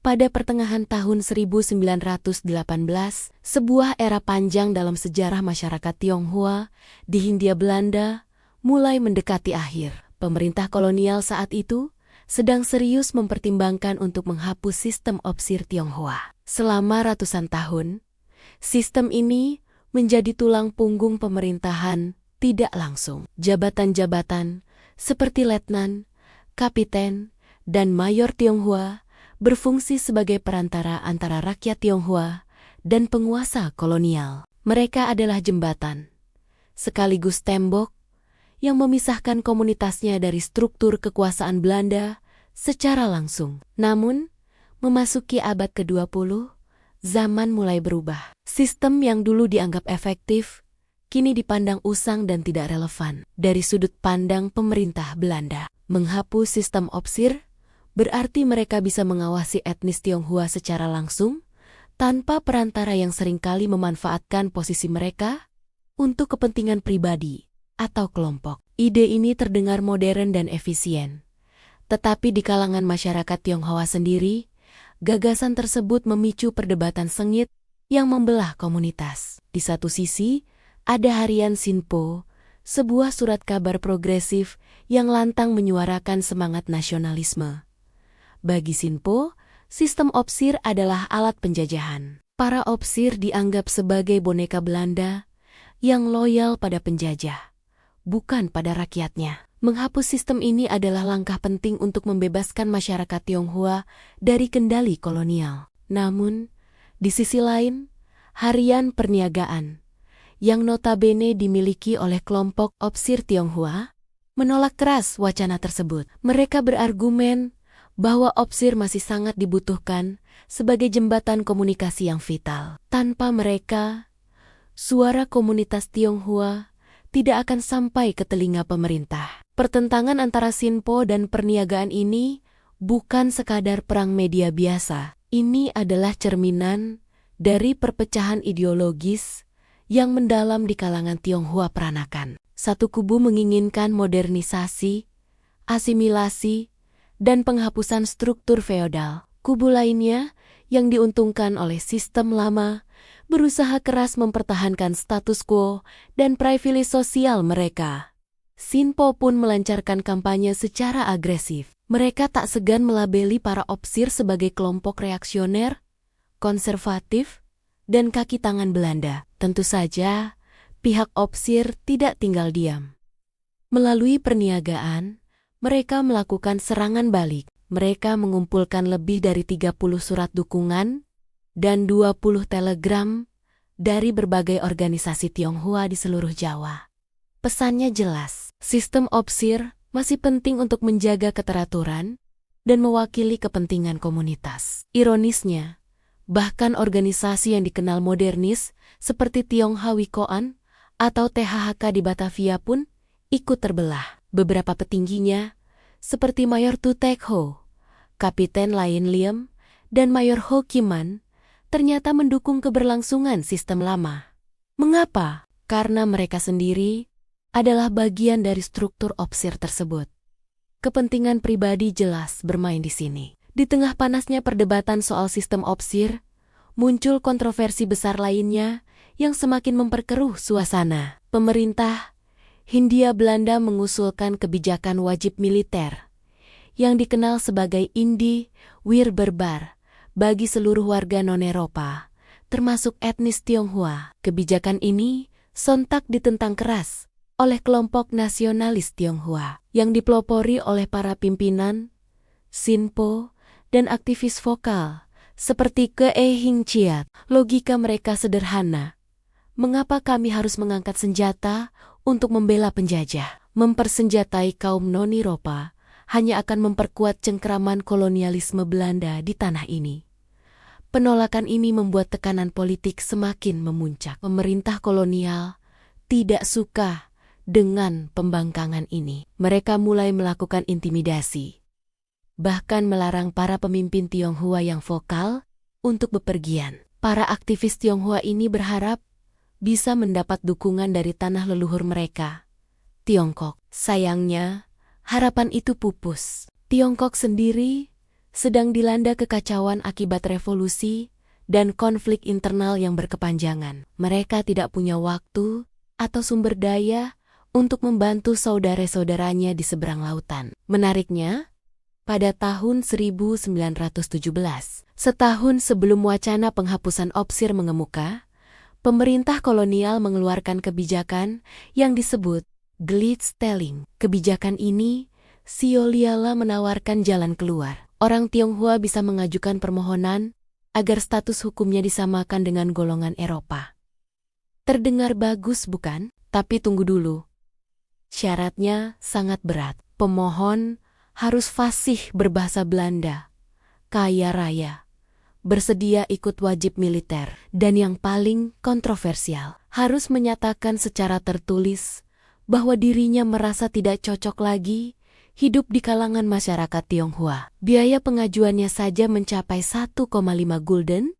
Pada pertengahan tahun 1918, sebuah era panjang dalam sejarah masyarakat Tionghoa di Hindia Belanda mulai mendekati akhir. Pemerintah kolonial saat itu sedang serius mempertimbangkan untuk menghapus sistem opsir Tionghoa. Selama ratusan tahun, sistem ini menjadi tulang punggung pemerintahan tidak langsung. Jabatan-jabatan seperti letnan, kapiten, dan mayor Tionghoa berfungsi sebagai perantara antara rakyat Tionghoa dan penguasa kolonial. Mereka adalah jembatan, sekaligus tembok, yang memisahkan komunitasnya dari struktur kekuasaan Belanda secara langsung. Namun, memasuki abad ke-20, zaman mulai berubah. Sistem yang dulu dianggap efektif, kini dipandang usang dan tidak relevan. Dari sudut pandang pemerintah Belanda, menghapus sistem opsir berarti mereka bisa mengawasi etnis Tionghoa secara langsung, tanpa perantara yang seringkali memanfaatkan posisi mereka untuk kepentingan pribadi atau kelompok. Ide ini terdengar modern dan efisien. Tetapi di kalangan masyarakat Tionghoa sendiri, gagasan tersebut memicu perdebatan sengit yang membelah komunitas. Di satu sisi, ada harian Sinpo, sebuah surat kabar progresif yang lantang menyuarakan semangat nasionalisme. Bagi Sinpo, sistem opsir adalah alat penjajahan. Para opsir dianggap sebagai boneka Belanda yang loyal pada penjajah, bukan pada rakyatnya. Menghapus sistem ini adalah langkah penting untuk membebaskan masyarakat Tionghoa dari kendali kolonial. Namun, di sisi lain, harian perniagaan, yang notabene dimiliki oleh kelompok opsir Tionghoa, menolak keras wacana tersebut. Mereka berargumen bahwa opsir masih sangat dibutuhkan sebagai jembatan komunikasi yang vital. Tanpa mereka, suara komunitas Tionghoa tidak akan sampai ke telinga pemerintah. Pertentangan antara Sinpo dan perniagaan ini bukan sekadar perang media biasa. Ini adalah cerminan dari perpecahan ideologis yang mendalam di kalangan Tionghoa peranakan. Satu kubu menginginkan modernisasi, asimilasi, dan penghapusan struktur feodal. Kubu lainnya, yang diuntungkan oleh sistem lama, berusaha keras mempertahankan status quo dan privilege sosial mereka. Sinpo pun melancarkan kampanye secara agresif. Mereka tak segan melabeli para opsir sebagai kelompok reaksioner, konservatif, dan kaki tangan Belanda. Tentu saja, pihak opsir tidak tinggal diam. Melalui perniagaan, mereka melakukan serangan balik. Mereka mengumpulkan lebih dari 30 surat dukungan dan 20 telegram dari berbagai organisasi Tionghoa di seluruh Jawa. Pesannya jelas, sistem opsir masih penting untuk menjaga keteraturan dan mewakili kepentingan komunitas. Ironisnya, bahkan organisasi yang dikenal modernis seperti Tionghoa Wikoan atau THHK di Batavia pun ikut terbelah. Beberapa petingginya, seperti Mayor Tu Tek Ho, Kapiten Lien Liem, dan Mayor Ho Kim Man, ternyata mendukung keberlangsungan sistem lama. Mengapa? Karena mereka sendiri adalah bagian dari struktur opsir tersebut. Kepentingan pribadi jelas bermain di sini. Di tengah panasnya perdebatan soal sistem opsir, muncul kontroversi besar lainnya yang semakin memperkeruh suasana. Pemerintah Hindia Belanda mengusulkan kebijakan wajib militer yang dikenal sebagai Indi Wirberbar bagi seluruh warga non-Eropa, termasuk etnis Tionghoa. Kebijakan ini sontak ditentang keras oleh kelompok nasionalis Tionghoa yang dipelopori oleh para pimpinan, Sinpo, dan aktivis vokal seperti Ke Hing Chiat. Logika mereka sederhana. Mengapa kami harus mengangkat senjata untuk membela penjajah? Mempersenjatai kaum non-Eropa hanya akan memperkuat cengkeraman kolonialisme Belanda di tanah ini. Penolakan ini membuat tekanan politik semakin memuncak. Pemerintah kolonial tidak suka dengan pembangkangan ini. Mereka mulai melakukan intimidasi, bahkan melarang para pemimpin Tionghoa yang vokal untuk bepergian. Para aktivis Tionghoa ini berharap bisa mendapat dukungan dari tanah leluhur mereka, Tiongkok. Sayangnya, harapan itu pupus. Tiongkok sendiri sedang dilanda kekacauan akibat revolusi dan konflik internal yang berkepanjangan. Mereka tidak punya waktu atau sumber daya untuk membantu saudara-saudaranya di seberang lautan. Menariknya, pada tahun 1917, setahun sebelum wacana penghapusan opsir mengemuka, pemerintah kolonial mengeluarkan kebijakan yang disebut Gleadstelling. Kebijakan ini seolah-olah menawarkan jalan keluar. Orang Tionghoa bisa mengajukan permohonan agar status hukumnya disamakan dengan golongan Eropa. Terdengar bagus, bukan? Tapi tunggu dulu. Syaratnya sangat berat. Pemohon harus fasih berbahasa Belanda, kaya raya, bersedia ikut wajib militer, dan yang paling kontroversial, harus menyatakan secara tertulis bahwa dirinya merasa tidak cocok lagi hidup di kalangan masyarakat Tionghoa. Biaya pengajuannya saja mencapai 1,5 gulden,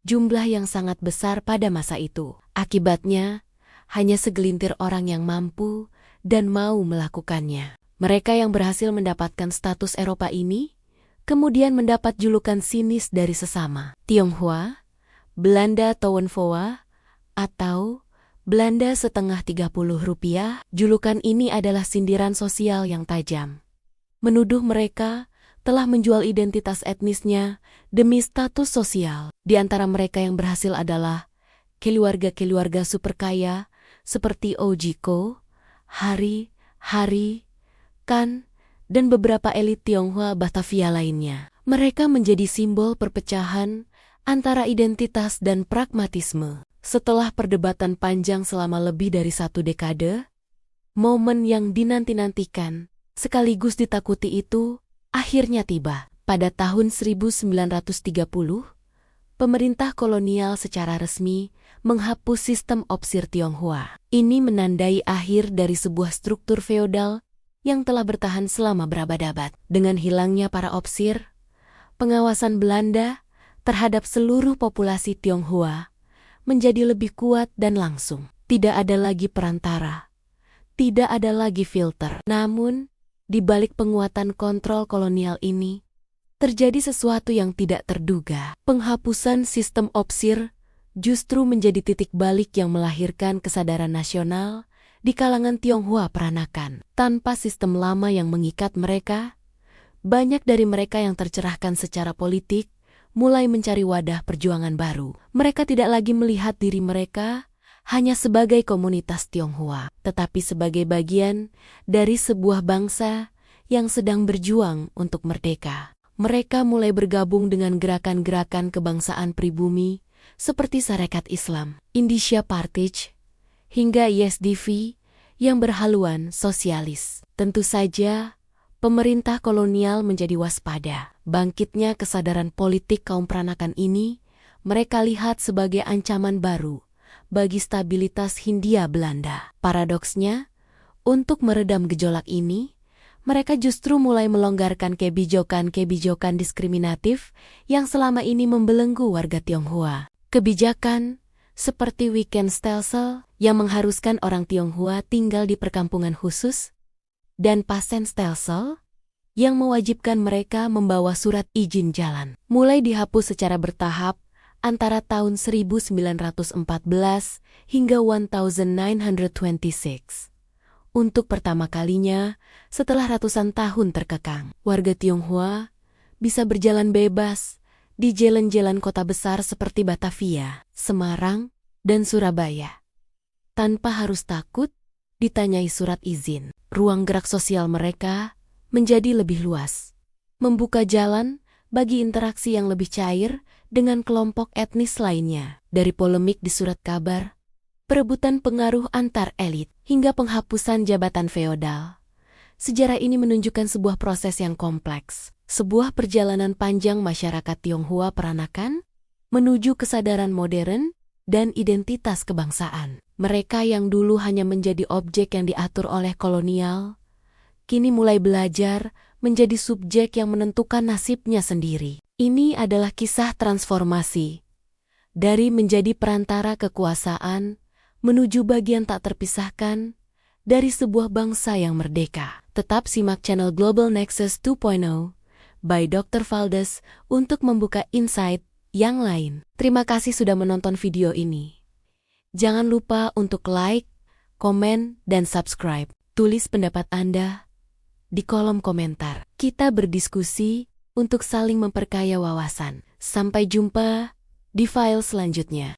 jumlah yang sangat besar pada masa itu. Akibatnya, hanya segelintir orang yang mampu dan mau melakukannya. Mereka yang berhasil mendapatkan status Eropa ini, kemudian mendapat julukan sinis dari sesama. Tionghoa, Belanda Touwenfoa, atau Belanda setengah 30 rupiah, julukan ini adalah sindiran sosial yang tajam. Menuduh mereka telah menjual identitas etnisnya demi status sosial. Di antara mereka yang berhasil adalah keluarga-keluarga superkaya seperti Ojiko, Hari, Kan, dan beberapa elit Tionghoa Batavia lainnya. Mereka menjadi simbol perpecahan antara identitas dan pragmatisme. Setelah perdebatan panjang selama lebih dari 1 dekade, momen yang dinanti-nantikan sekaligus ditakuti itu akhirnya tiba. Pada tahun 1930, pemerintah kolonial secara resmi menghapus sistem opsir Tionghoa. Ini menandai akhir dari sebuah struktur feodal yang telah bertahan selama berabad-abad. Dengan hilangnya para opsir, pengawasan Belanda terhadap seluruh populasi Tionghoa menjadi lebih kuat dan langsung. Tidak ada lagi perantara, tidak ada lagi filter. Namun, di balik penguatan kontrol kolonial ini, terjadi sesuatu yang tidak terduga. Penghapusan sistem opsir justru menjadi titik balik yang melahirkan kesadaran nasional di kalangan Tionghoa peranakan. Tanpa sistem lama yang mengikat mereka, banyak dari mereka yang tercerahkan secara politik mulai mencari wadah perjuangan baru. Mereka tidak lagi melihat diri mereka hanya sebagai komunitas Tionghoa, tetapi sebagai bagian dari sebuah bangsa yang sedang berjuang untuk merdeka. Mereka mulai bergabung dengan gerakan-gerakan kebangsaan pribumi seperti Sarekat Islam, Indische Partij, hingga ISDV yang berhaluan sosialis. Tentu saja, pemerintah kolonial menjadi waspada. Bangkitnya kesadaran politik kaum peranakan ini mereka lihat sebagai ancaman baru bagi stabilitas Hindia Belanda. Paradoksnya, untuk meredam gejolak ini, mereka justru mulai melonggarkan kebijakan diskriminatif yang selama ini membelenggu warga Tionghoa. Kebijakan seperti Weekendstelsel yang mengharuskan orang Tionghoa tinggal di perkampungan khusus, dan Passenstelsel yang mewajibkan mereka membawa surat izin jalan, mulai dihapus secara bertahap antara tahun 1914 hingga 1926. Untuk pertama kalinya, setelah ratusan tahun terkekang, warga Tionghoa bisa berjalan bebas di jalan-jalan kota besar seperti Batavia, Semarang, dan Surabaya, tanpa harus takut ditanyai surat izin. Ruang gerak sosial mereka menjadi lebih luas, membuka jalan bagi interaksi yang lebih cair dengan kelompok etnis lainnya. Dari polemik di surat kabar, perebutan pengaruh antar elit, hingga penghapusan jabatan feodal, sejarah ini menunjukkan sebuah proses yang kompleks, sebuah perjalanan panjang masyarakat Tionghoa peranakan menuju kesadaran modern dan identitas kebangsaan. Mereka yang dulu hanya menjadi objek yang diatur oleh kolonial, kini mulai belajar menjadi subjek yang menentukan nasibnya sendiri. Ini adalah kisah transformasi dari menjadi perantara kekuasaan menuju bagian tak terpisahkan dari sebuah bangsa yang merdeka. Tetap simak channel Global Nexus 2.0 by Dr. Valdes untuk membuka insight yang lain. Terima kasih sudah menonton video ini. Jangan lupa untuk like, komen, dan subscribe. Tulis pendapat Anda di kolom komentar. Kita berdiskusi untuk saling memperkaya wawasan. Sampai jumpa di file selanjutnya.